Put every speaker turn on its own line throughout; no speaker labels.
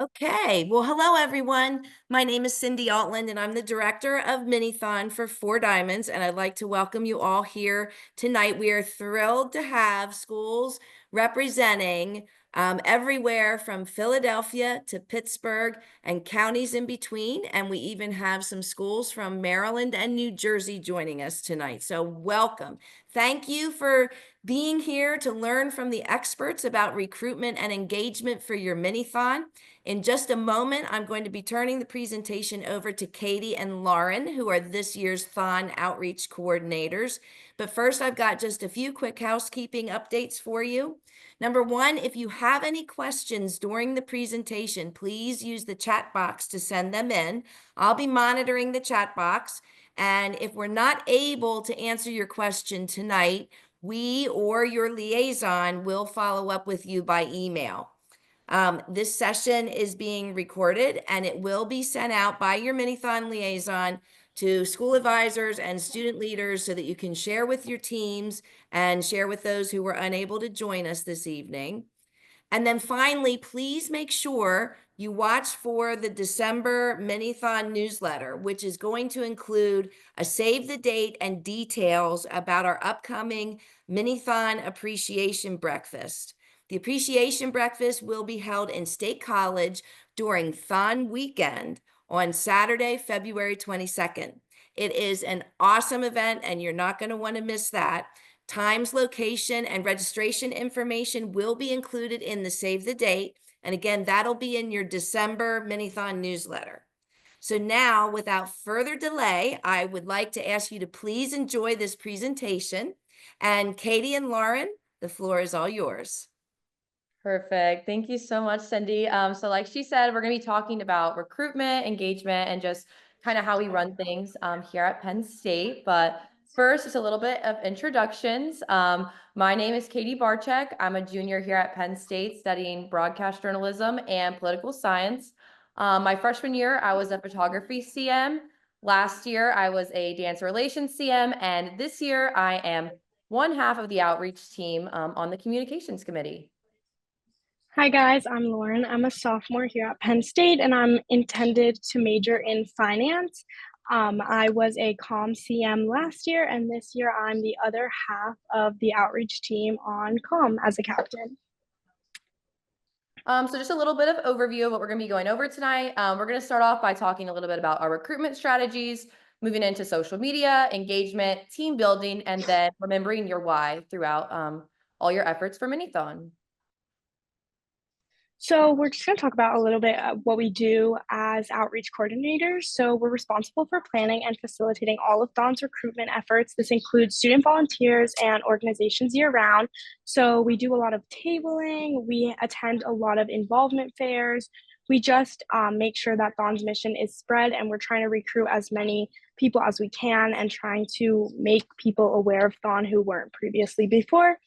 Okay, well, hello everyone. My name is Cindy Altland, and I'm the director of Mini-THON for Four Diamonds, and I'd like to welcome you all here tonight. We are thrilled to have schools representing everywhere from Philadelphia to Pittsburgh and counties in between, and we even have some schools from Maryland and New Jersey joining us tonight. So welcome. Thank you for being here to learn from the experts about recruitment and engagement for your Mini-THON. In just a moment, I'm going to be turning the presentation over to Katie and Lauren, who are this year's THON outreach coordinators. But first, I've got just a few quick housekeeping updates for you. Number one, if you have any questions during the presentation, please use the chat box to send them in. I'll be monitoring the chat box. And if we're not able to answer your question tonight, we or your liaison will follow up with you by email. This session is being recorded and it will be sent out by your Mini-THON liaison to school advisors and student leaders so that you can share with your teams and share with those who were unable to join us this evening. And then finally, please make sure you watch for the December Mini-THON newsletter, which is going to include a save the date and details about our upcoming Mini-THON appreciation breakfast. The appreciation breakfast will be held in State College during THON weekend on Saturday, February 22nd. It is an awesome event and you're not going to want to miss that. Times, location, and registration information will be included in the save the date. And again, that'll be in your December Mini-THON newsletter. So now, without further delay, I would like to ask you to please enjoy this presentation. And Katie and Lauren, the floor is all yours.
Perfect. Thank you so much, Cindy. So like she said, we're going to be talking about recruitment, engagement, and just kind of how we run things here at Penn State. But first, just a little bit of introductions. My name is Katie Barczyk. I'm a junior here at Penn State studying broadcast journalism and political science. My freshman year, I was a photography CM. Last year, I was a dance relations CM. And this year, I am one half of the outreach team on the communications committee.
Hi guys, I'm Lauren. I'm a sophomore here at Penn State and I'm intended to major in finance. I was a comm CM last year and this year I'm the other half of the outreach team on comm as a captain.
So just a little bit of overview of what we're going to be going over tonight. We're going to start off by talking a little bit about our recruitment strategies, moving into social media, engagement, team building, and then remembering your why throughout all your efforts for Mini-THON.
So we're just going to talk about a little bit of what we do as outreach coordinators. So we're responsible for planning and facilitating all of THON's recruitment efforts. This includes student volunteers and organizations year-round. So we do a lot of tabling, we attend a lot of involvement fairs. We just make sure that THON's mission is spread and we're trying to recruit as many people as we can and trying to make people aware of THON who weren't previously before.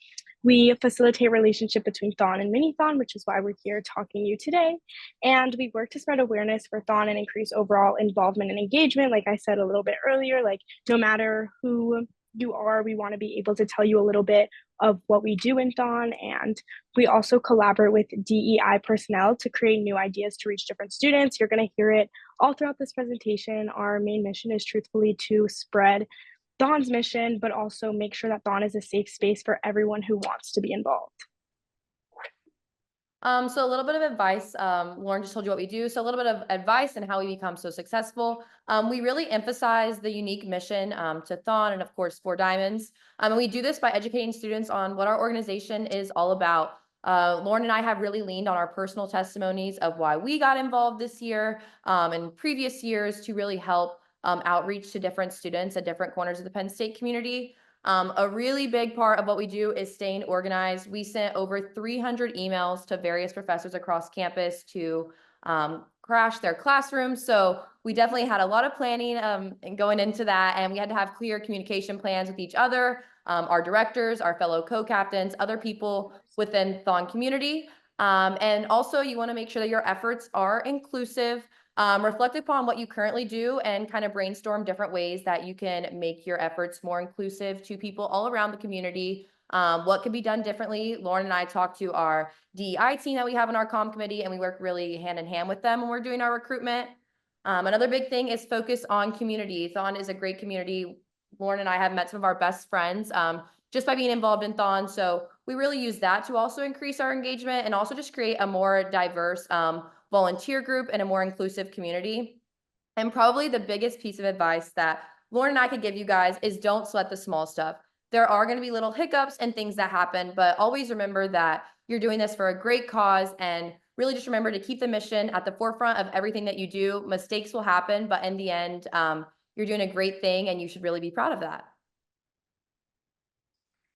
We facilitate relationship between THON and Mini-THON, which is why we're here talking to you today. And we work to spread awareness for THON and increase overall involvement and engagement. Like I said a little bit earlier, like no matter who you are, we want to be able to tell you a little bit of what we do in THON. And we also collaborate with DEI personnel to create new ideas to reach different students. You're going to hear it all throughout this presentation. Our main mission is truthfully to spread THON's mission, but also make sure that THON is a safe space for everyone who wants to be involved.
So a little bit of advice. Lauren just told you what we do. So a little bit of advice and how we become so successful. We really emphasize the unique mission to THON and of course Four Diamonds. And we do this by educating students on what our organization is all about. Lauren and I have really leaned on our personal testimonies of why we got involved this year and previous years to really help outreach to different students at different corners of the Penn State community. A really big part of what we do is staying organized. We sent over 300 emails to various professors across campus to crash their classrooms. So we definitely had a lot of planning and going into that. And we had to have clear communication plans with each other, our directors, our fellow co-captains, other people within THON community. And also you want to make sure that your efforts are inclusive. Reflect upon what you currently do and kind of brainstorm different ways that you can make your efforts more inclusive to people all around the community. What could be done differently? Lauren and I talked to our DEI team that we have in our comm committee, and we work really hand in hand with them when we're doing our recruitment. Another big thing is focus on community. THON is a great community. Lauren and I have met some of our best friends just by being involved in THON. So we really use that to also increase our engagement and also just create a more diverse volunteer group and a more inclusive community. And probably the biggest piece of advice that Lauren and I could give you guys is don't sweat the small stuff. There are going to be little hiccups and things that happen, but always remember that you're doing this for a great cause, and really just remember to keep the mission at the forefront of everything that you do. Mistakes will happen, but in the end, you're doing a great thing and you should really be proud of that.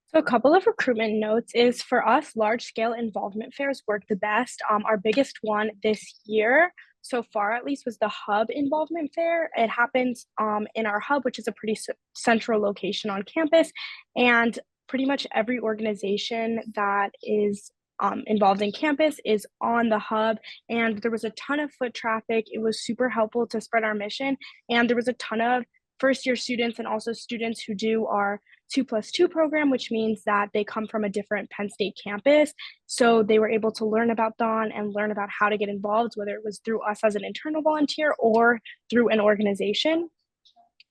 So a couple of recruitment notes is for us, large scale involvement fairs work the best. Our biggest one this year, so far at least, was the Hub Involvement Fair. It happens in our hub, which is a pretty central location on campus, and pretty much every organization that is involved in campus is on the hub. And there was a ton of foot traffic. It was super helpful to spread our mission, and there was a ton of first year students and also students who do our 2+2 program, which means that they come from a different Penn State campus. So they were able to learn about THON and learn about how to get involved, whether it was through us as an internal volunteer or through an organization.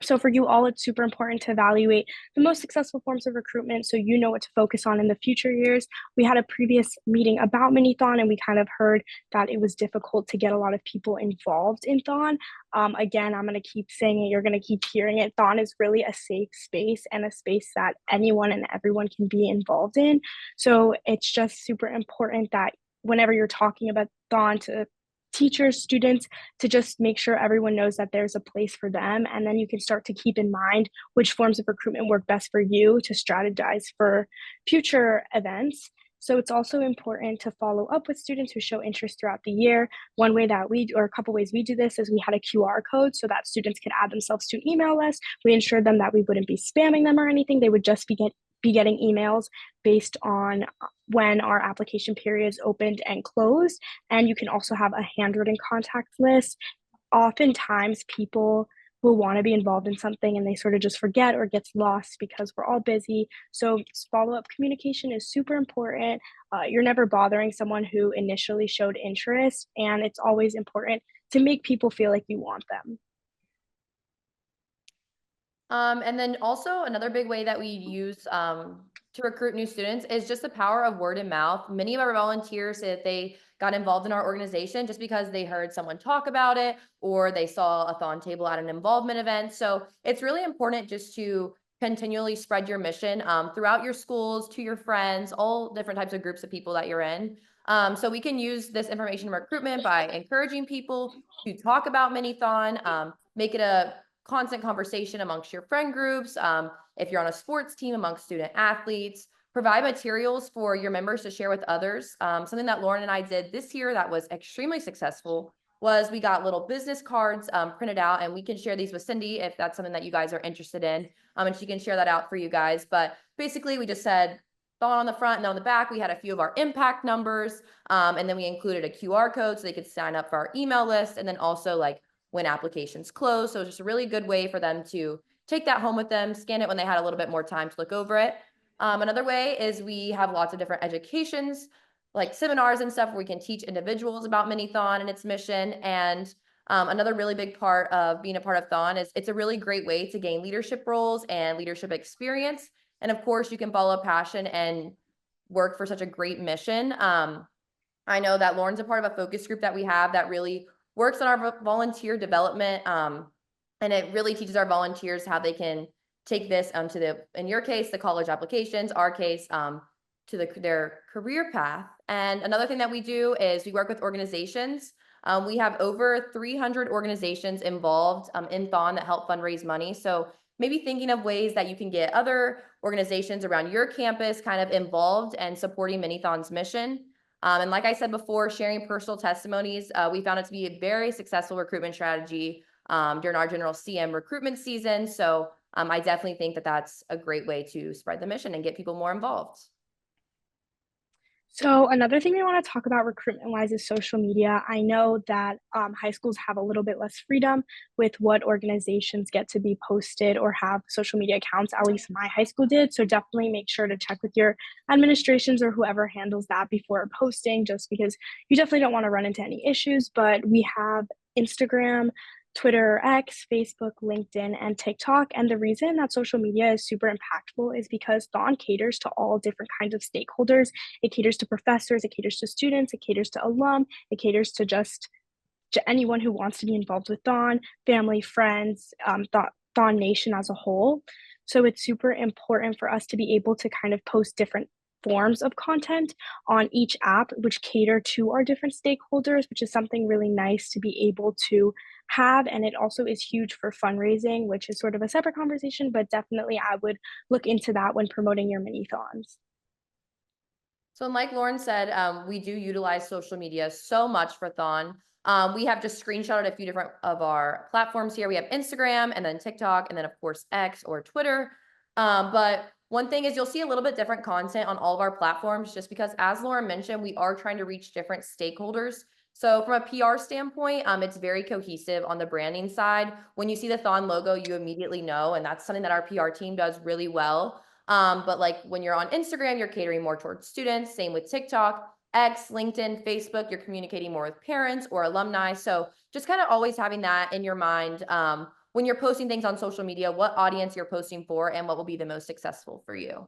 So for you all, it's super important to evaluate the most successful forms of recruitment so you know what to focus on in the future years. We had a previous meeting about Mini-THON, and we kind of heard that it was difficult to get a lot of people involved in THON. Again, I'm going to keep saying it. You're going to keep hearing it. THON is really a safe space and a space that anyone and everyone can be involved in. So it's just super important that whenever you're talking about THON to teachers, students, to just make sure everyone knows that there's a place for them. And then you can start to keep in mind which forms of recruitment work best for you to strategize for future events. So it's also important to follow up with students who show interest throughout the year. One way that or a couple ways we do this is we had a QR code so that students could add themselves to an email list. We ensured them that we wouldn't be spamming them or anything. They would just be getting emails based on when our application periods opened and closed. And you can also have a handwritten contact list. Oftentimes people will want to be involved in something and they sort of just forget or gets lost because we're all busy. So follow-up communication is super important. You're never bothering someone who initially showed interest, and it's always important to make people feel like you want them.
And then also another big way that we use to recruit new students is just the power of word and mouth. Many of our volunteers say that they got involved in our organization just because they heard someone talk about it or they saw a THON table at an involvement event. So it's really important just to continually spread your mission throughout your schools, to your friends, all different types of groups of people that you're in. So we can use this information in recruitment by encouraging people to talk about Mini-THON, make it a constant conversation amongst your friend groups. If you're on a sports team, amongst student athletes, provide materials for your members to share with others. Something that Lauren and I did this year that was extremely successful was we got little business cards printed out, and we can share these with Cindy if that's something that you guys are interested in. And she can share that out for you guys. But basically we just said THON on the front, and then on the back, we had a few of our impact numbers. And then we included a QR code so they could sign up for our email list. And then also like when applications close. So it's just a really good way for them to take that home with them, scan it when they had a little bit more time to look over it. Another way is we have lots of different educations, like seminars and stuff where we can teach individuals about Mini-THON and its mission. And another really big part of being a part of THON is it's a really great way to gain leadership roles and leadership experience. And of course, you can follow a passion and work for such a great mission. I know that Lauren's a part of a focus group that we have that really works on our volunteer development. And it really teaches our volunteers how they can take this to in your case, the college applications, our case, to their career path. And another thing that we do is we work with organizations. We have over 300 organizations involved in THON that help fundraise money. So maybe thinking of ways that you can get other organizations around your campus kind of involved and supporting Mini-THON's mission. And like I said before, sharing personal testimonies, we found it to be a very successful recruitment strategy during our general CM recruitment season. So I definitely think that that's a great way to spread the mission and get people more involved.
So another thing we want to talk about recruitment wise is social media. I know that high schools have a little bit less freedom with what organizations get to be posted or have social media accounts. At least my high school did. So definitely make sure to check with your administrations or whoever handles that before posting, just because you definitely don't want to run into any issues. But we have Instagram, Twitter, X, Facebook, LinkedIn, and TikTok. And the reason that social media is super impactful is because THON caters to all different kinds of stakeholders. It caters to professors, it caters to students, it caters to alum, it caters to just to anyone who wants to be involved with THON, family, friends, THON Nation as a whole. So it's super important for us to be able to kind of post different forms of content on each app, which cater to our different stakeholders, which is something really nice to be able to have. And it also is huge for fundraising, which is sort of a separate conversation, but definitely I would look into that when promoting your mini-thons.
So like Lauren said, we do utilize social media so much for THON. We have just screenshotted a few different of our platforms here. We have Instagram and then TikTok and then of course X or Twitter. But one thing is you'll see a little bit different content on all of our platforms just because as Lauren mentioned, we are trying to reach different stakeholders. So from a PR standpoint, it's very cohesive on the branding side. When you see the THON logo, you immediately know, and that's something that our PR team does really well. But like when you're on Instagram, you're catering more towards students. Same with TikTok, X, LinkedIn, Facebook, you're communicating more with parents or alumni. So just kind of always having that in your mind when you're posting things on social media, what audience you're posting for and what will be the most successful for you.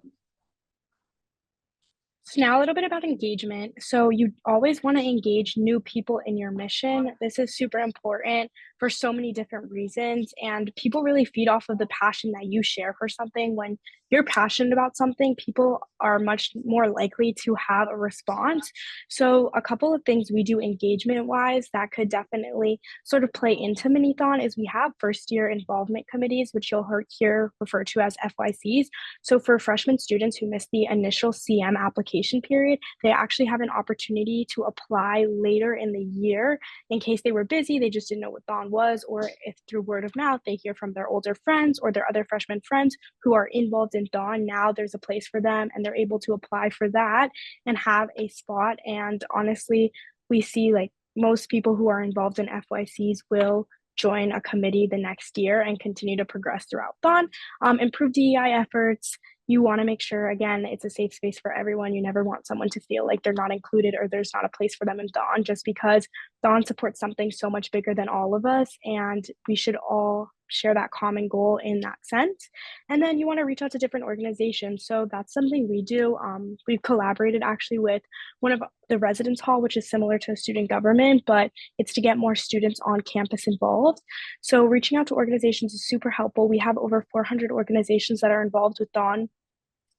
So now a little bit about engagement. So you always want to engage new people in your mission. This is super important for so many different reasons. And people really feed off of the passion that you share for something. When you're passionate about something, people are much more likely to have a response. So a couple of things we do engagement wise that could definitely sort of play into Mini-Thon is we have first year involvement committees, which you'll hear referred to as FYCs. So for freshman students who missed the initial CM application period, they actually have an opportunity to apply later in the year in case they were busy, they just didn't know what THON was, or if through word of mouth they hear from their older friends or their other freshman friends who are involved in THON. Now there's a place for them and they're able to apply for that and have a spot. And honestly, we see like most people who are involved in FYCs will join a committee the next year and continue to progress throughout THON. Improve DEI efforts. You want to make sure, again, it's a safe space for everyone. You never want someone to feel like they're not included or there's not a place for them in THON just because THON supports something so much bigger than all of us. And we should all share that common goal in that sense. And then you want to reach out to different organizations. So that's something we do. We've collaborated actually with one of the residence hall, which is similar to student government, but it's to get more students on campus involved. So reaching out to organizations is super helpful. We have over 400 organizations that are involved with THON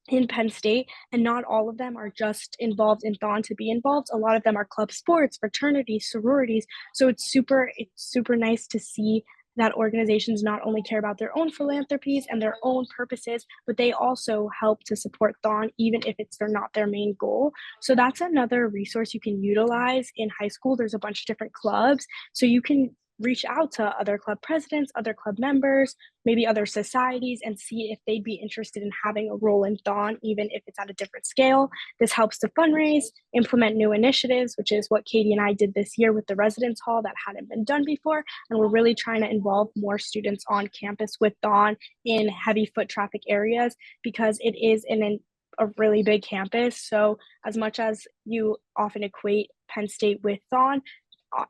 in Penn State, and not all of them are just involved in THON to be involved. A lot of them are club sports, fraternities, sororities. So it's super nice to see that organizations not only care about their own philanthropies and their own purposes, but they also help to support THON, even if it's not their main goal. So that's another resource you can utilize in high school. There's a bunch of different clubs, so you can reach out to other club presidents, other club members, maybe other societies, and see if they'd be interested in having a role in THON, even if it's at a different scale. This helps to fundraise, implement new initiatives, which is what Katie and I did this year with the residence hall that hadn't been done before. And we're really trying to involve more students on campus with THON in heavy foot traffic areas because it is in a really big campus. So as much as you often equate Penn State with THON,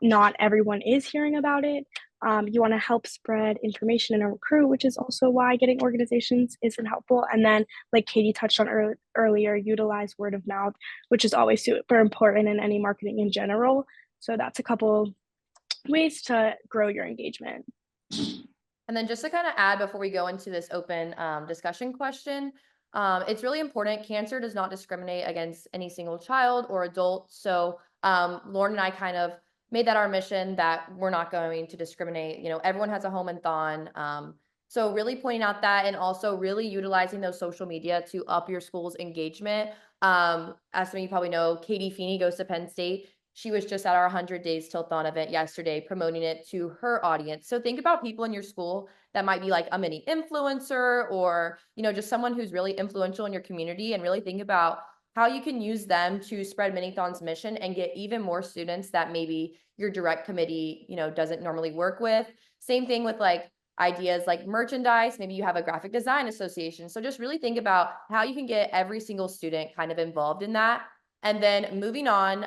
not everyone is hearing about it. You want to help spread information and recruit, which is also why getting organizations isn't helpful. And then, like Katie touched on earlier, utilize word of mouth, which is always super important in any marketing in general. So that's a couple ways to grow your engagement.
And then just to kind of add before we go into this open discussion question, it's really important. Cancer does not discriminate against any single child or adult. So Lauren and I kind of made that our mission that we're not going to discriminate. You know, everyone has a home in THON. So really pointing out that and also really utilizing those social media to up your school's engagement. As some of you probably know, Katie Feeney goes to Penn State. She was just at our 100 Days Till THON event yesterday, promoting it to her audience. So think about people in your school that might be like a mini influencer or, you know, just someone who's really influential in your community and really think about how you can use them to spread Mini-THON's mission and get even more students that maybe your direct committee, doesn't normally work with. Same thing with like ideas like merchandise. Maybe you have a graphic design association. So just really think about how you can get every single student kind of involved in that. And then moving on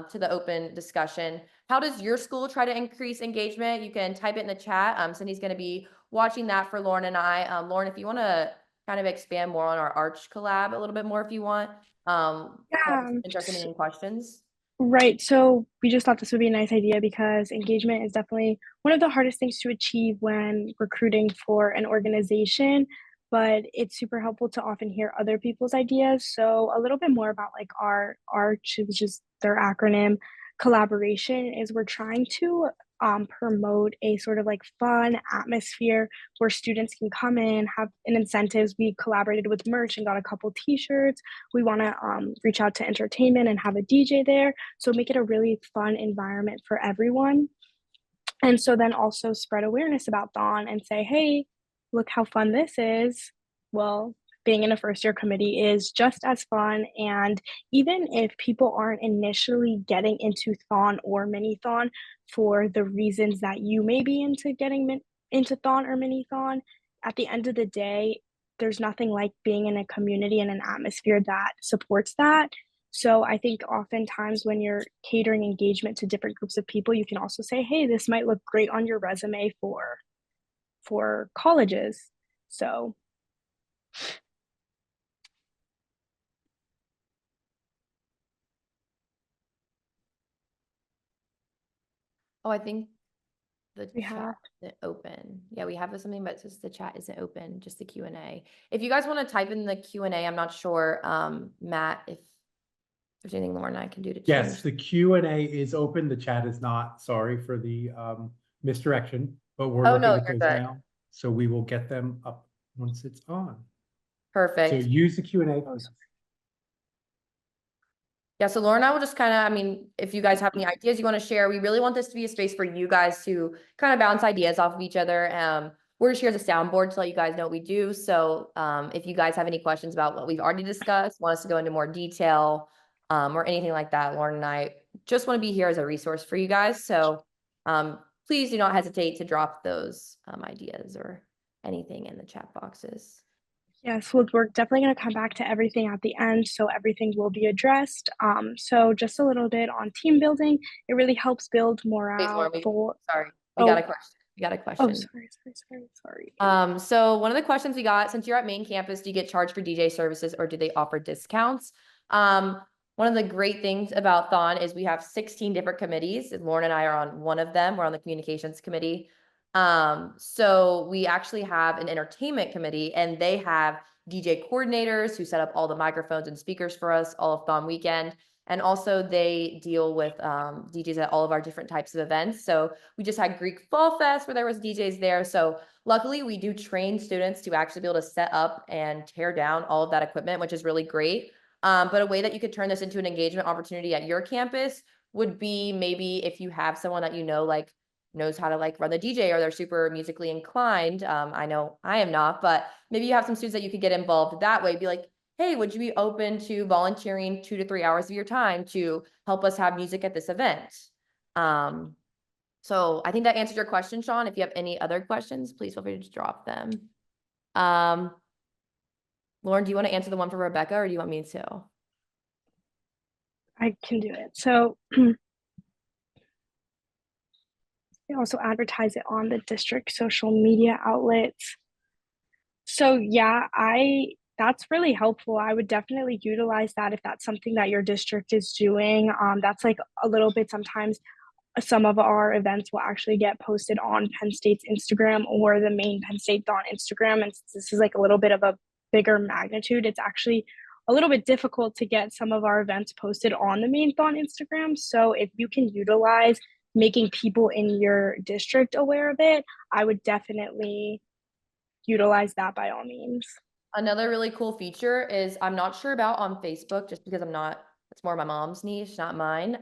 to the open discussion, how does your school try to increase engagement? You can type it in the chat. Cindy's going to be watching that for Lauren and I. Lauren, if you want to kind of expand more on our Arch collab a little bit more if you want.
Yeah,
Interested in any questions?
right. So we just thought this would be a nice idea because engagement is definitely one of the hardest things to achieve when recruiting for an organization, but it's super helpful to often hear other people's ideas. So a little bit more about like our ARCH, which is their acronym, collaboration is we're trying to promote a sort of like fun atmosphere where students can come in, have an incentives. We collaborated with merch and got a couple t-shirts. We want to reach out to entertainment and have a DJ there. So make it a really fun environment for everyone. And so then also spread awareness about THON and say, hey, look how fun this is. Well, being in a first year committee is just as fun. And even if people aren't initially getting into THON or Mini-THON for the reasons that you may be into getting into THON or Mini-THON, at the end of the day, there's nothing like being in a community and an atmosphere that supports that. So I think oftentimes when you're catering engagement to different groups of people, you can also say, hey, this might look great on your resume for colleges. So
Oh, I think the
we
chat
have
isn't open. Yeah, we have something, but it says the chat isn't open, just the Q&A. If you guys want to type in the Q&A, I'm not sure, Matt, if there's anything Lauren and I can do to change.
Yes, the Q&A is open. The chat is not. Sorry for the misdirection, but we're
Oh,
looking
no,
at
you're
those
good.
now. So we will get them up once it's on. So
Perfect.
use the Q&A.
Yeah, so Lauren and I will just kind of, if you guys have any ideas you want to share, we really want this to be a space for you guys to kind of bounce ideas off of each other. We're just here as a soundboard to let you guys know what we do. So if you guys have any questions about what we've already discussed, want us to go into more detail or anything like that, Lauren and I just want to be here as a resource for you guys. So please do not hesitate to drop those ideas or anything in the chat boxes.
Yes, well, we're definitely going to come back to everything at the end, so everything will be addressed. So just a little bit on team building. It really helps build morale
Wait,
for.
sorry, we got a question. We got a question.
Oh, sorry.
So one of the questions we got, since you're at main campus, do you get charged for DJ services or do they offer discounts? One of the great things about THON is we have 16 different committees, and Lauren and I are on one of them. We're on the communications committee. So we actually have an entertainment committee, and they have DJ coordinators who set up all the microphones and speakers for us all of THON weekend. And also they deal with DJs at all of our different types of events. So we just had Greek Fall Fest where there was DJs there. So luckily we do train students to actually be able to set up and tear down all of that equipment, which is really great. But a way that you could turn this into an engagement opportunity at your campus would be maybe if you have someone that like knows how to like run the DJ or they're super musically inclined. I know I am not, but maybe you have some students that you could get involved that way. Be like, hey, would you be open to volunteering 2 to 3 hours of your time to help us have music at this event? So I think that answers your question, Sean. If you have any other questions, please feel free to drop them. Lauren, do you want to answer the one for Rebecca or do you want me to?
I can do it. So we also advertise it on the district social media outlets. So yeah, that's really helpful. I would definitely utilize that if that's something that your district is doing. That's like a little bit sometimes some of our events will actually get posted on Penn State's Instagram or the main Penn State THON Instagram. And since this is like a little bit of a bigger magnitude, it's actually a little bit difficult to get some of our events posted on the main THON Instagram. So if you can utilize making people in your district aware of it, I would definitely utilize that by all means.
Another really cool feature is I'm not sure about on Facebook just because it's more my mom's niche, not mine.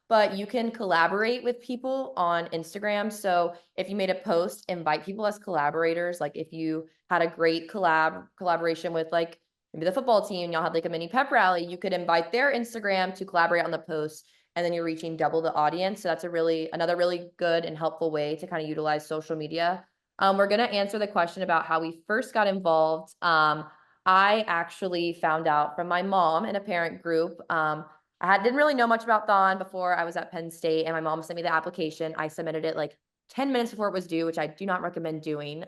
But you can collaborate with people on Instagram. So if you made a post, invite people as collaborators. Like if you had a great collaboration with like maybe the football team, y'all have like a mini pep rally, you could invite their Instagram to collaborate on the post, and then you're reaching double the audience. So that's another really good and helpful way to kind of utilize social media. We're going to answer the question about how we first got involved. I actually found out from my mom in a parent group. Didn't really know much about THON before I was at Penn State, and my mom sent me the application. I submitted it like 10 minutes before it was due, which I do not recommend doing.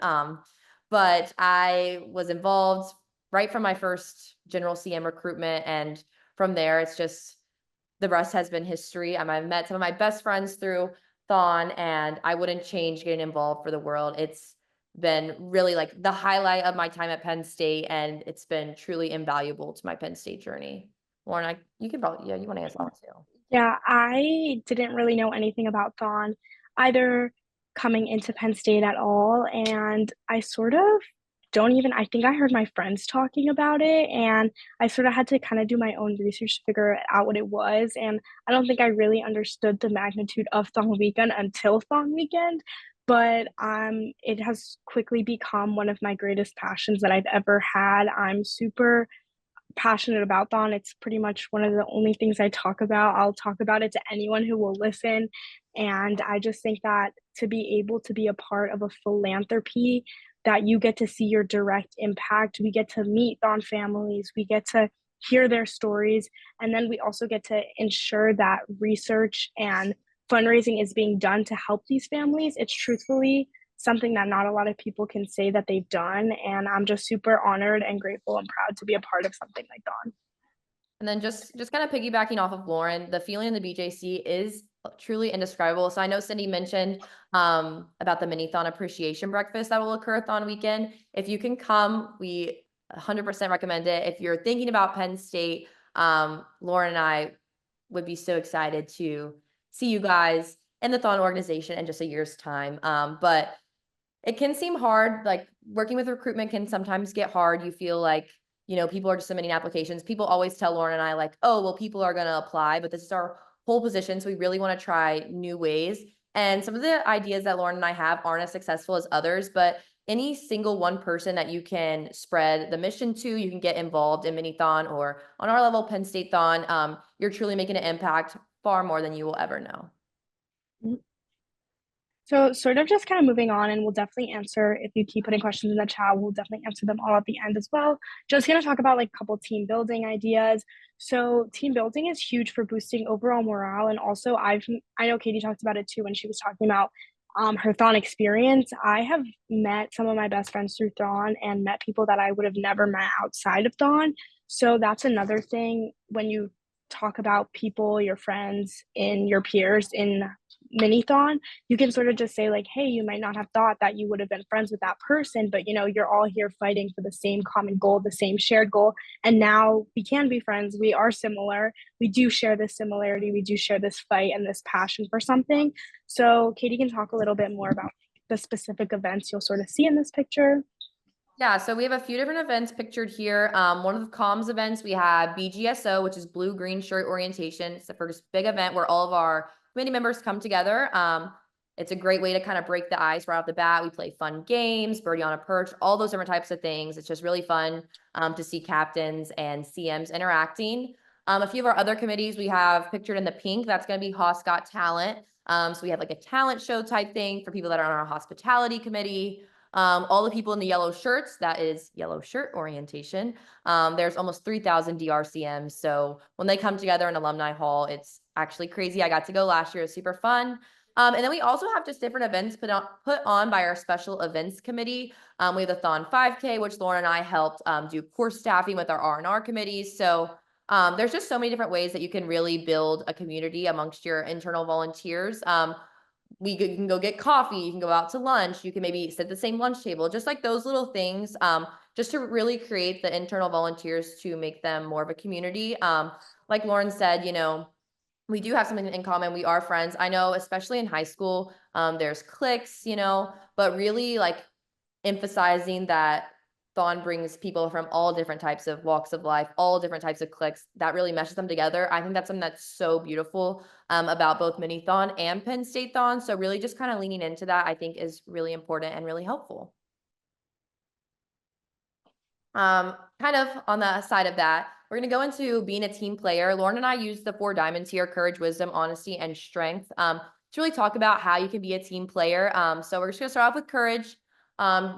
But I was involved right from my first general CM recruitment. And from there, it's just the rest has been history. I've met some of my best friends through THON, and I wouldn't change getting involved for the world. It's been really like the highlight of my time at Penn State, and it's been truly invaluable to my Penn State journey. Lauren, you can probably, yeah, you want to answer that too.
Yeah, I didn't really know anything about THON either coming into Penn State at all, and I sort of don't even I think I heard my friends talking about it, and I sort of had to kind of do my own research to figure out what it was, and I don't think I really understood the magnitude of THON weekend until THON weekend, but it has quickly become one of my greatest passions that I've ever had. I'm super passionate about THON. It's pretty much one of the only things I talk about. I'll talk about it to anyone who will listen. And I just think that to be able to be a part of a philanthropy that you get to see your direct impact, we get to meet THON families, we get to hear their stories, and then we also get to ensure that research and fundraising is being done to help these families. It's truthfully something that not a lot of people can say that they've done. And I'm just super honored and grateful and proud to be a part of something like THON.
And then just kind of piggybacking off of Lauren, the feeling in the BJC is truly indescribable. So I know Cindy mentioned about the Mini-THON appreciation breakfast that will occur THON weekend. If you can come, we 100% recommend it. If you're thinking about Penn State, Lauren and I would be so excited to see you guys in the THON organization in just a year's time. But it can seem hard, like working with recruitment can sometimes get hard. You feel like, people are just submitting applications. People always tell Lauren and I like, oh, well, people are going to apply, but this is our whole position. So we really want to try new ways. And some of the ideas that Lauren and I have aren't as successful as others, but any single one person that you can spread the mission to, you can get involved in Mini-THON or on our level, Penn State THON. You're truly making an impact far more than you will ever know.
So sort of just kind of moving on, and we'll definitely answer if you keep putting questions in the chat, we'll definitely answer them all at the end as well. Just gonna talk about like a couple team building ideas. So team building is huge for boosting overall morale. And also I know Katie talked about it too when she was talking about her THON experience. I have met some of my best friends through THON and met people that I would have never met outside of THON. So that's another thing when you talk about people, your friends, in your peers in Mini-THON, you can sort of just say like, hey, you might not have thought that you would have been friends with that person, but you're all here fighting for the same common goal, the same shared goal, and now we can be friends. We are similar, we do share this similarity, we do share this fight and this passion for something. So Katie can talk a little bit more about the specific events you'll sort of see in this picture.
Yeah, so we have a few different events pictured here. One of the comms events, we have BGSO, which is Blue Green Shirt Orientation. It's the first big event where all of our committee members come together. It's a great way to kind of break the ice right off the bat. We play fun games, birdie on a perch, all those different types of things. It's just really fun to see captains and CMs interacting. A few of our other committees we have pictured in the pink. That's going to be Hoss Got Talent. So we have like a talent show type thing for people that are on our hospitality committee. All the people in the yellow shirts, that is yellow shirt orientation. There's almost 3,000 DRCMs. So when they come together in Alumni Hall, it's actually crazy. I got to go last year. It was super fun. And then we also have just different events put on by our special events committee. We have the THON 5K, which Lauren and I helped do course staffing with our R&R committees. So there's just so many different ways that you can really build a community amongst your internal volunteers. You can go get coffee, you can go out to lunch, you can maybe sit at the same lunch table, just like those little things, just to really create the internal volunteers to make them more of a community. Like Lauren said, we do have something in common. We are friends. I know, especially in high school, there's cliques, but really like emphasizing that THON brings people from all different types of walks of life, all different types of cliques that really meshes them together. I think that's something that's so beautiful about both Mini-THON and Penn State THON. So really just kind of leaning into that, I think is really important and really helpful. Kind of on the side of that, we're going to go into being a team player. Lauren and I use the 4 diamonds here: courage, wisdom, honesty, and strength, to really talk about how you can be a team player. So we're just going to start off with courage.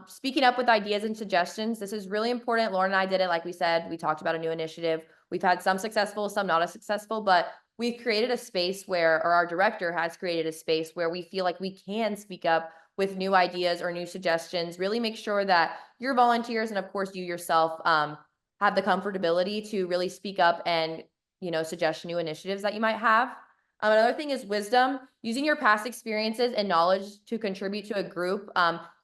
Speaking up with ideas and suggestions. This is really important. Lauren and I did it. Like we said, we talked about a new initiative. We've had some successful, some not as successful, but we've created a space where, or our director has created a space where we feel like we can speak up with new ideas or new suggestions. Really make sure that your volunteers, and of course you yourself, have the comfortability to really speak up and, suggest new initiatives that you might have. Another thing is wisdom, using your past experiences and knowledge to contribute to a group.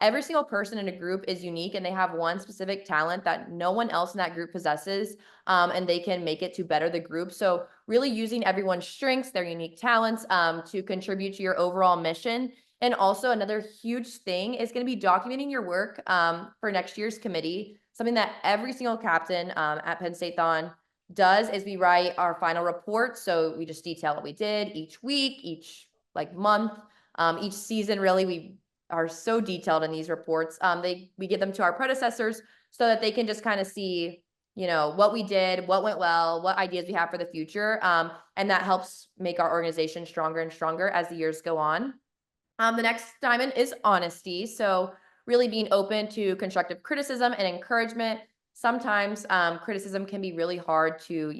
Every single person in a group is unique, and they have one specific talent that no one else in that group possesses, and they can make it to better the group. So really using everyone's strengths, their unique talents, to contribute to your overall mission. And also another huge thing is going to be documenting your work, for next year's committee. Something that every single captain, at Penn State THON does is we write our final report. So we just detail what we did each week, each month, each season. Really, we are so detailed in these reports. We give them to our predecessors so that they can just kind of see, what we did, what went well, what ideas we have for the future. And that helps make our organization stronger and stronger as the years go on. The next diamond is honesty. So really being open to constructive criticism and encouragement. Sometimes criticism can be really hard to,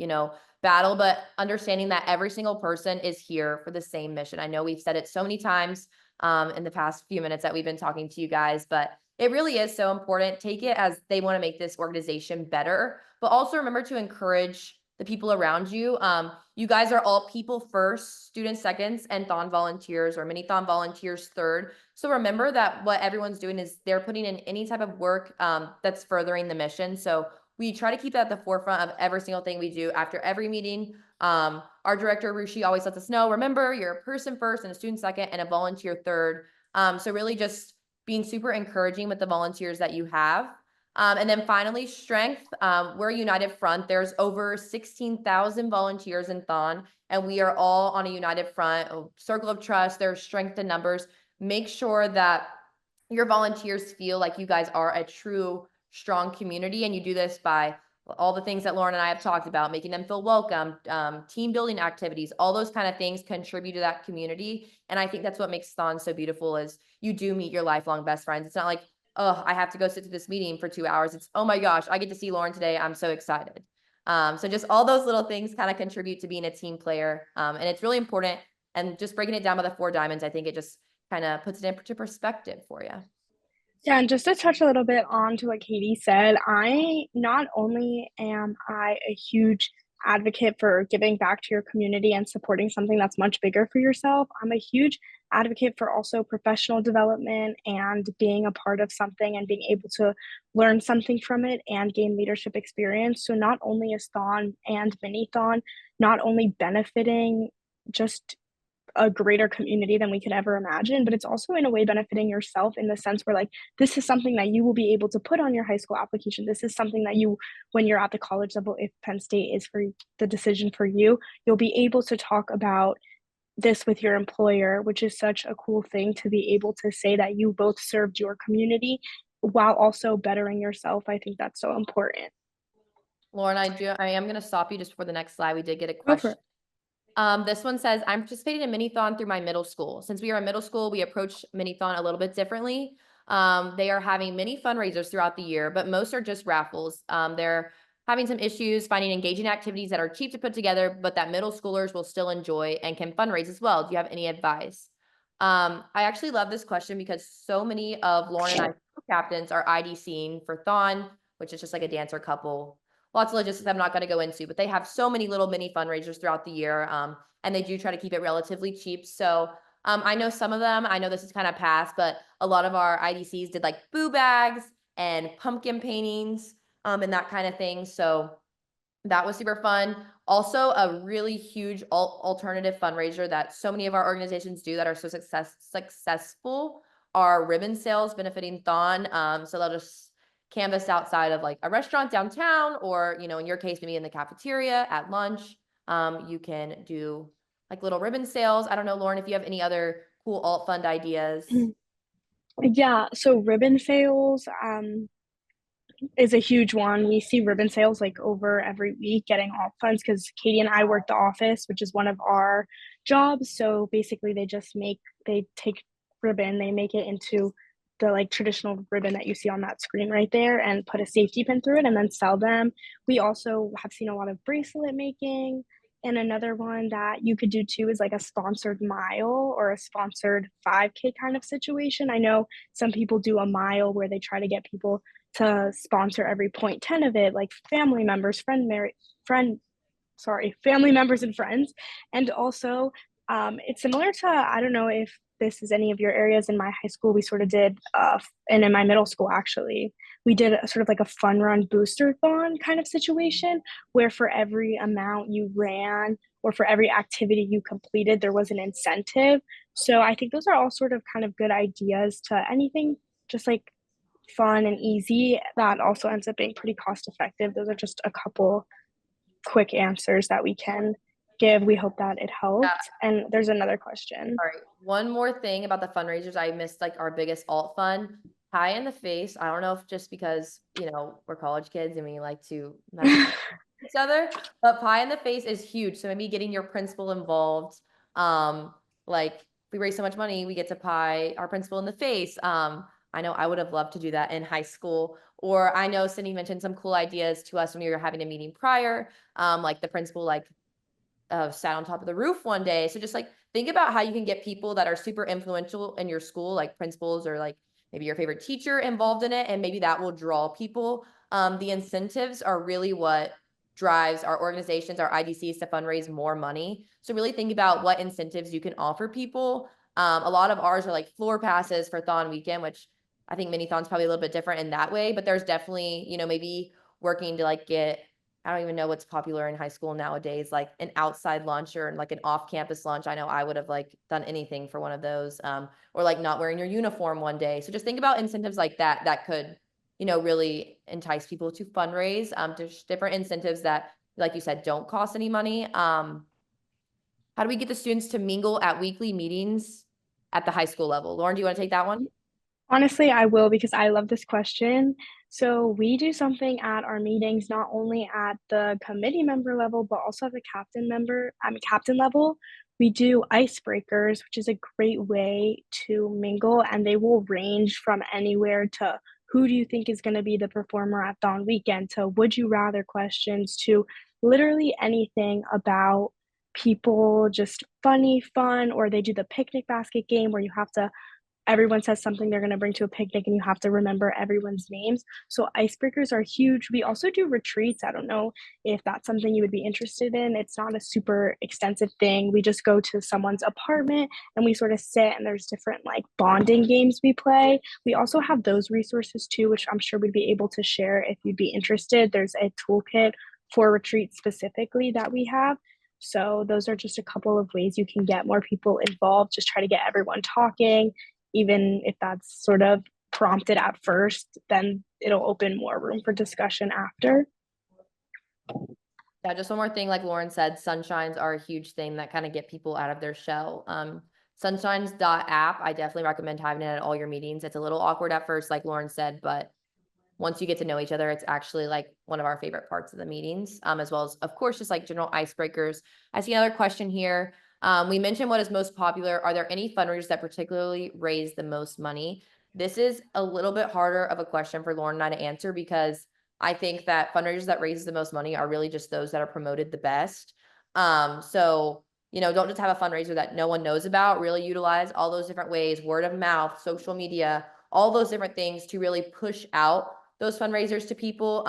battle, but understanding that every single person is here for the same mission. I know we've said it so many times in the past few minutes that we've been talking to you guys, but it really is so important. Take it as they want to make this organization better, but also remember to encourage the people around you. You guys are all people first, students seconds, and THON volunteers or Mini-THON volunteers third. So remember that what everyone's doing is they're putting in any type of work that's furthering the mission. So we try to keep that at the forefront of every single thing we do after every meeting. Our director, Rushi, always lets us know, remember, you're a person first and a student second and a volunteer third. So really just being super encouraging with the volunteers that you have. And then finally, strength. We're a united front. There's over 16,000 volunteers in THON, and we are all on a united front, a circle of trust. There's strength in numbers. Make sure that your volunteers feel like you guys are a true, strong community, and you do this by all the things that Lauren and I have talked about, making them feel welcome, team building activities, all those kind of things contribute to that community. And I think that's what makes THON so beautiful is you do meet your lifelong best friends. It's not like, oh, I have to go sit to this meeting for 2 hours. It's, oh my gosh, I get to see Lauren today. I'm so excited. So just all those little things kind of contribute to being a team player. And it's really important. And just breaking it down by the 4 diamonds, I think it just kind of puts it into perspective for you.
Yeah, and just to touch a little bit on to what Katie said, I not only am I a huge advocate for giving back to your community and supporting something that's much bigger for yourself, I'm a huge advocate for also professional development and being a part of something and being able to learn something from it and gain leadership experience. So not only is THON and Mini-THON not only benefiting just a greater community than we could ever imagine, but it's also in a way benefiting yourself in the sense where this is something that you will be able to put on your high school application. This is something that you, when you're at the college level, if Penn State is for the decision for you, you'll be able to talk about this with your employer, which is such a cool thing to be able to say that you both served your community while also bettering yourself. I think that's so important.
Lauren, I am going to stop you just before the next slide. We did get a
Go for
question.
it.
This one says, I'm participating in Mini-THON through my middle school. Since we are in middle school, we approach Mini-THON a little bit differently. They are having many fundraisers throughout the year, but most are just raffles. They're having some issues finding engaging activities that are cheap to put together, but that middle schoolers will still enjoy and can fundraise as well. Do you have any advice? I actually love this question because so many of Lauren and I captains are IDCing for THON, which is just like a dancer couple. Lots of logistics I'm not going to go into, but they have so many little mini fundraisers throughout the year. And they do try to keep it relatively cheap. So I know some of them, I know this is kind of past, but a lot of our IDCs did like boo bags and pumpkin paintings and that kind of thing. So that was super fun. Also, a really huge alternative fundraiser that so many of our organizations do that are so successful are ribbon sales benefiting THON. So they'll just canvas outside of like a restaurant downtown, or, in your case, maybe in the cafeteria at lunch. You can do like little ribbon sales. I don't know, Lauren, if you have any other cool alt fund ideas.
Yeah, so ribbon sales, is a huge one. We see ribbon sales like over every week getting alt funds because Katie and I work the office, which is one of our jobs. So basically, they take ribbon, they make it into the like traditional ribbon that you see on that screen right there and put a safety pin through it and then sell them. We also have seen a lot of bracelet making. And another one that you could do too is like a sponsored mile or a sponsored 5K kind of situation. I know some people do a mile where they try to get people to sponsor every 0.10 of it, like family members, family members and friends. And also, it's similar to, I don't know if this is any of your areas. In my high school, we sort of did, and in my middle school, actually, we did a sort of like a fun run booster-thon kind of situation where for every amount you ran or for every activity you completed, there was an incentive. So I think those are all sort of kind of good ideas to anything just like fun and easy that also ends up being pretty cost effective. Those are just a couple quick answers that we can give. We hope that it helped. And there's another question.
All right. One more thing about the fundraisers. I missed like our biggest alt fund, pie in the face. I don't know if just because, you know, we're college kids and we like to mess with each other, but pie in the face is huge. So maybe getting your principal involved. Like if we raise so much money, we get to pie our principal in the face. I know I would have loved to do that in high school. Or I know Cindy mentioned some cool ideas to us when we were having a meeting prior. Like the principal like sat on top of the roof one day. So just like think about how you can get people that are super influential in your school, like principals or like maybe your favorite teacher involved in it. And maybe that will draw people. The incentives are really what drives our organizations, our IDCs to fundraise more money. So really think about what incentives you can offer people. A lot of ours are like floor passes for THON weekend, which I think Mini-THON's probably a little bit different in that way, but there's definitely, you know, maybe working to like get, I don't even know what's popular in high school nowadays, like an outside lunch or like an off-campus lunch. I know I would have like done anything for one of those, or like not wearing your uniform one day. So just think about incentives like that, that could, you know, really entice people to fundraise. There's different incentives that, like you said, don't cost any money. How do we get the students to mingle at weekly meetings at the high school level? Lauren, do you want to take that one?
Honestly, I will because I love this question. So we do something at our meetings, not only at the committee member level, but also at the captain level. We do icebreakers, which is a great way to mingle, and they will range from anywhere to who do you think is going to be the performer at Dawn Weekend to would you rather questions to literally anything about people, just funny, fun, or they do the picnic basket game where you have to everyone says something they're going to bring to a picnic and you have to remember everyone's names. So icebreakers are huge. We also do retreats. I don't know if that's something you would be interested in. It's not a super extensive thing. We just go to someone's apartment and we sort of sit and there's different like bonding games we play. We also have those resources too, which I'm sure we'd be able to share if you'd be interested. There's a toolkit for retreats specifically that we have. So those are just a couple of ways you can get more people involved. Just try to get everyone talking, even if that's sort of prompted at first, then it'll open more room for discussion after.
Yeah, just one more thing, like Lauren said, sunshines are a huge thing that kind of get people out of their shell. Sunshines.app, I definitely recommend having it at all your meetings. It's a little awkward at first, like Lauren said, but once you get to know each other, it's actually like one of our favorite parts of the meetings, as well as, of course, just like general icebreakers. I see another question here. We mentioned what is most popular. Are there any fundraisers that particularly raise the most money? This is a little bit harder of a question for Lauren and I to answer because I think that fundraisers that raise the most money are really just those that are promoted the best. So, you know, don't just have a fundraiser that no one knows about. Really utilize all those different ways, word of mouth, social media, all those different things to really push out those fundraisers to people.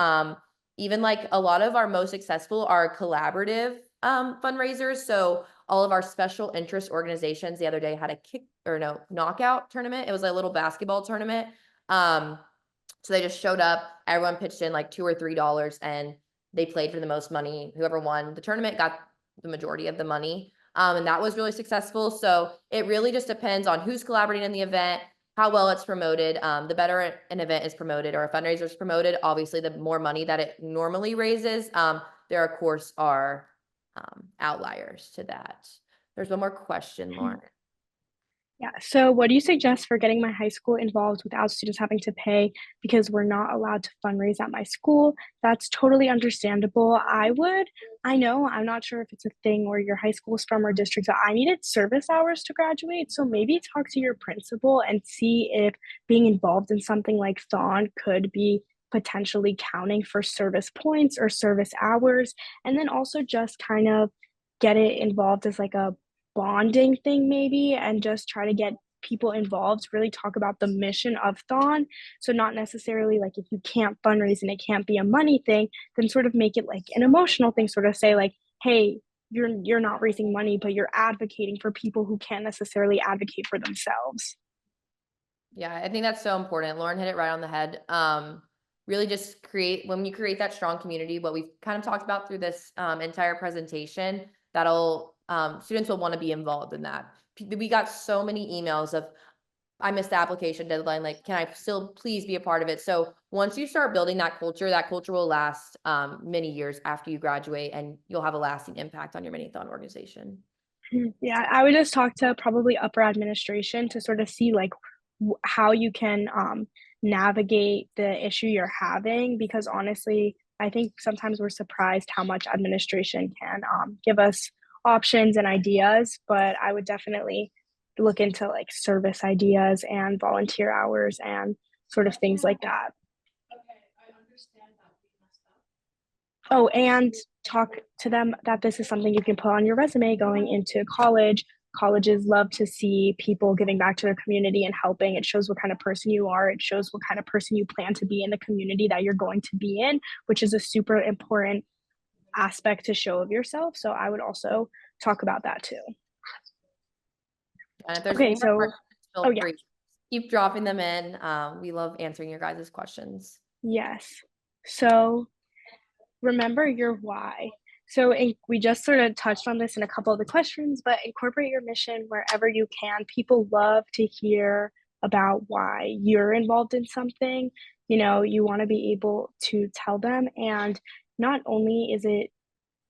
Even like a lot of our most successful are collaborative fundraisers. So all of our special interest organizations the other day had a knockout tournament. It was a little basketball tournament. So they just showed up, everyone pitched in like $2 or $3 and they played for the most money. Whoever won the tournament got the majority of the money. And that was really successful. So it really just depends on who's collaborating in the event, how well it's promoted. The better an event is promoted or a fundraiser is promoted, obviously the more money that it normally raises. There of course are outliers to that. There's one more question, Lauren.
Yeah. So, what do you suggest for getting my high school involved without students having to pay because we're not allowed to fundraise at my school? That's totally understandable. I know, I'm not sure if it's a thing where your high school is from or district, but I needed service hours to graduate. So, maybe talk to your principal and see if being involved in something like THON could be potentially counting for service points or service hours. And then also just kind of get it involved as like a bonding thing maybe and just try to get people involved, really talk about the mission of THON. So not necessarily like if you can't fundraise and it can't be a money thing, then sort of make it like an emotional thing, sort of say like, hey, you're not raising money, but you're advocating for people who can't necessarily advocate for themselves.
Yeah, I think that's so important. Lauren hit it right on the head. Really just when you create that strong community, what we've kind of talked about through this entire presentation, that'll students will want to be involved in that. We got so many emails of, I missed the application deadline. Like, can I still please be a part of it? So once you start building that culture will last many years after you graduate, and you'll have a lasting impact on your Mini-THON organization.
Yeah, I would just talk to probably upper administration to sort of see like how you can navigate the issue you're having because honestly, I think sometimes we're surprised how much administration can give us options and ideas, but I would definitely look into like service ideas and volunteer hours and sort of things like that. Oh, and talk to them that this is something you can put on your resume going into college. Colleges love to see people giving back to their community and helping. It shows what kind of person you are. It shows what kind of person you plan to be in the community that you're going to be in, which is a super important aspect to show of yourself. So I would also talk about that too.
And if there's
Okay,
any more
so
questions, feel
oh yeah,
free. Keep dropping them in. We love answering your guys' questions.
yes. So remember your why. So we just sort of touched on this in a couple of the questions, but incorporate your mission wherever you can. People love to hear about why you're involved in something. You know, you want to be able to tell them. And not only is it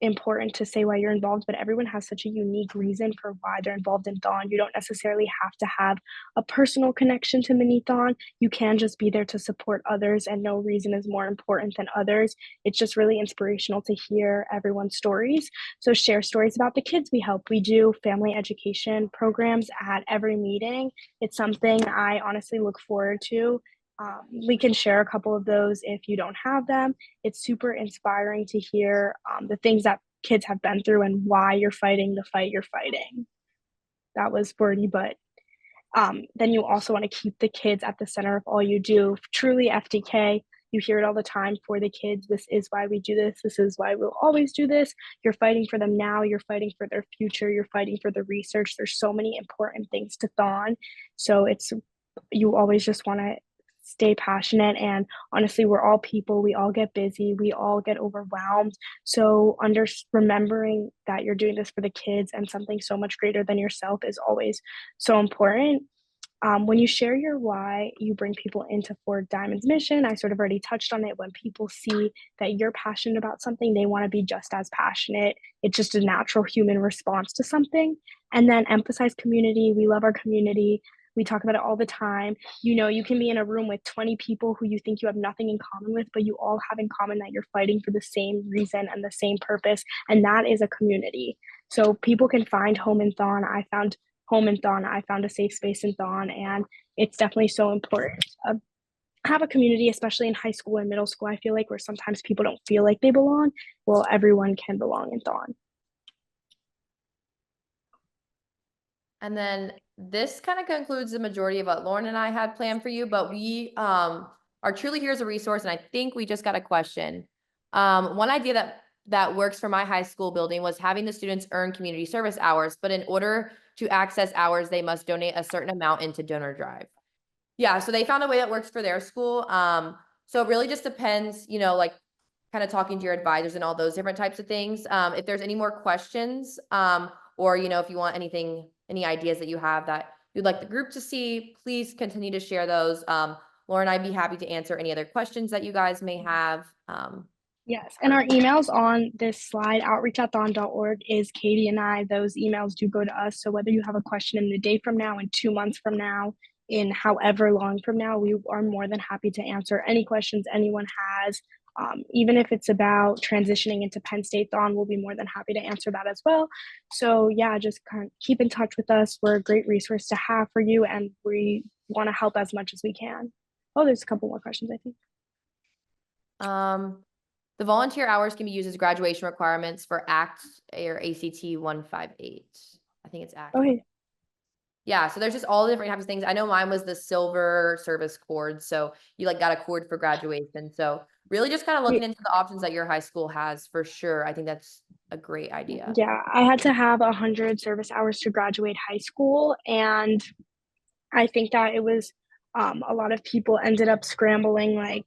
important to say why you're involved, but everyone has such a unique reason for why they're involved in THON. You don't necessarily have to have a personal connection to Mini-THON. You can just be there to support others, and no reason is more important than others. It's just really inspirational to hear everyone's stories. So share stories about the kids we help. We do family education programs at every meeting. It's something I honestly look forward to. We can share a couple of those if you don't have them. It's super inspiring to hear the things that kids have been through and why you're fighting the fight you're fighting. That was wordy, but then you also want to keep the kids at the center of all you do. Truly FDK, you hear it all the time for the kids. This is why we do this. This is why we'll always do this. You're fighting for them now. You're fighting for their future. You're fighting for the research. There's so many important things to THON. So you always just want to stay passionate, and honestly we're all people, we all get busy, we all get overwhelmed, so remembering that you're doing this for the kids and something so much greater than yourself is always so important. When you share your why, you bring people into Four Diamonds mission. I sort of already touched on it. When people see that you're passionate about something, they want to be just as passionate. It's just a natural human response to something. And then emphasize community. We love our community. We talk about it all the time. You know, you can be in a room with 20 people who you think you have nothing in common with, but you all have in common that you're fighting for the same reason and the same purpose. And that is a community. So people can find home in THON. I found home in THON. I found a safe space in THON, and it's definitely so important to have a community, especially in high school and middle school. I feel like where sometimes people don't feel like they belong. Well, everyone can belong in THON.
And then this kind of concludes the majority of what Lauren and I had planned for you, but we are truly here as a resource. And I think we just got a question. One idea that works for my high school building was having the students earn community service hours, but in order to access hours, they must donate a certain amount into Donor Drive. Yeah, so they found a way that works for their school. So it really just depends, you know, like kind of talking to your advisors and all those different types of things. If there's any more questions, or, you know, if you want any ideas that you have that you'd like the group to see, please continue to share those. Lauren, I'd be happy to answer any other questions that you guys may have.
Yes, and our emails on this slide, outreach@thon.org, is Katie and I. Those emails do go to us. So whether you have a question in the day from now, in 2 months from now, in however long from now, we are more than happy to answer any questions anyone has. Even if it's about transitioning into Penn State Thon, we'll be more than happy to answer that as well. So yeah, just kind of keep in touch with us. We're a great resource to have for you, and we want to help as much as we can. Oh, there's a couple more questions, I think.
The volunteer hours can be used as graduation requirements for ACT or ACT 158. I think it's ACT.
Okay.
Yeah, so there's just all the different types of things. I know mine was the silver service cord, so you like got a cord for graduation. So really just kind of looking into the options that your high school has for sure. I think that's a great idea.
Yeah, I had to have 100 service hours to graduate high school, and I think that it was a lot of people ended up scrambling, like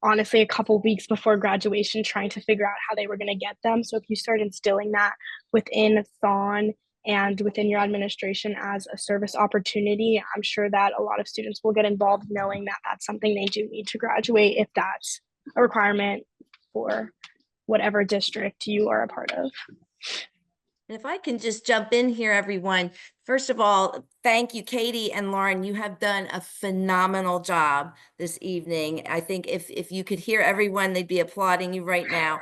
honestly, a couple weeks before graduation, trying to figure out how they were going to get them. So if you start instilling that within THON and within your administration as a service opportunity, I'm sure that a lot of students will get involved, knowing that that's something they do need to graduate if that's a requirement for whatever district you are a part of.
And if I can just jump in here, everyone, first of all, thank you, Katie and Lauren. You have done a phenomenal job this evening. I think if you could hear everyone, they'd be applauding you right now.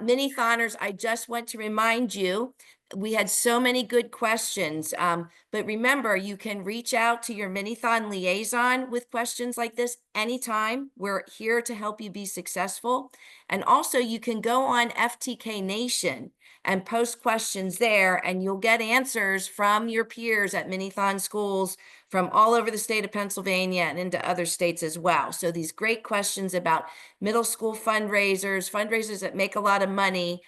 Mini-Thoners, I just want to remind you, we had so many good questions, but remember, you can reach out to your Mini-Thon liaison with questions like this anytime. We're here to help you be successful. And also, you can go on FTK Nation and post questions there, and you'll get answers from your peers at Mini-Thon schools from all over the state of Pennsylvania and into other states as well. So these great questions about middle school fundraisers that make a lot of money.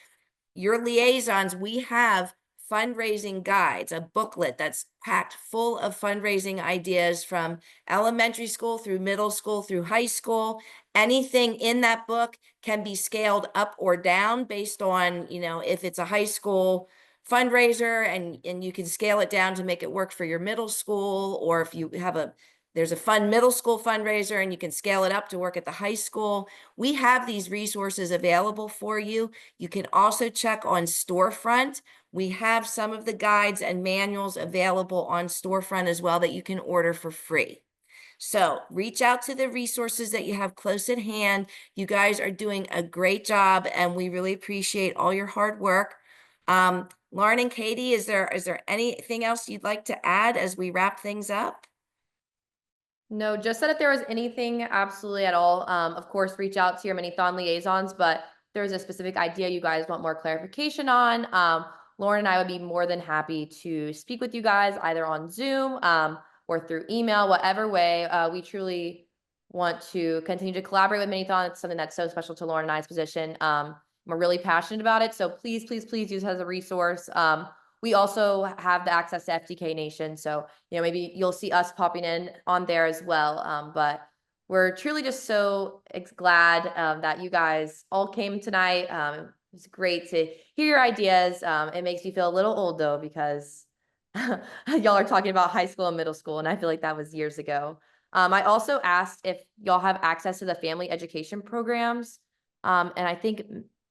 Your liaisons, we have fundraising guides, a booklet that's packed full of fundraising ideas from elementary school through middle school through high school. Anything in that book can be scaled up or down based on, if it's a high school fundraiser and you can scale it down to make it work for your middle school, or if you have there's a fun middle school fundraiser and you can scale it up to work at the high school. We have these resources available for you. You can also check on Storefront. We have some of the guides and manuals available on Storefront as well that you can order for free. So reach out to the resources that you have close at hand. You guys are doing a great job, and we really appreciate all your hard work. Lauren and Katie, is there anything else you'd like to add as we wrap things up?
No, just that if there was anything absolutely at all, of course, reach out to your Mini-Thon liaisons, but if there's a specific idea you guys want more clarification on, Lauren and I would be more than happy to speak with you guys either on Zoom or through email, whatever way. We truly want to continue to collaborate with Mini-Thon. It's something that's so special to Lauren and I's position. We're really passionate about it. So please, please, please use it as a resource. We also have the access to FTK Nation. So, maybe you'll see us popping in on there as well. But we're truly just so glad that you guys all came tonight. It was great to hear your ideas. It makes me feel a little old though, because y'all are talking about high school and middle school, and I feel like that was years ago. I also asked if y'all have access to the family education programs. And I think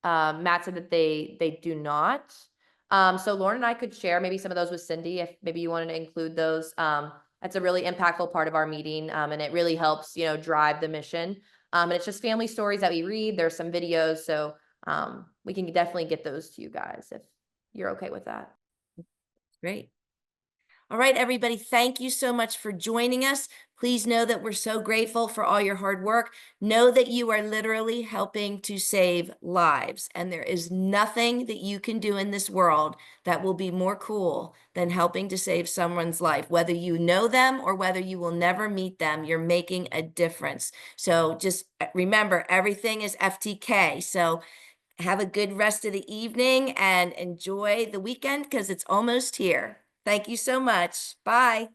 Matt said that they do not. So Lauren and I could share maybe some of those with Cindy if maybe you wanted to include those. That's a really impactful part of our meeting, and it really helps, drive the mission. And it's just family stories that we read. There's some videos, so we can definitely get those to you guys if you're okay with that.
Great. All right, everybody, thank you so much for joining us. Please know that we're so grateful for all your hard work. Know that you are literally helping to save lives, and there is nothing that you can do in this world that will be more cool than helping to save someone's life. Whether you know them or whether you will never meet them, you're making a difference. So just remember, everything is FTK. So have a good rest of the evening and enjoy the weekend because it's almost here. Thank you so much. Bye.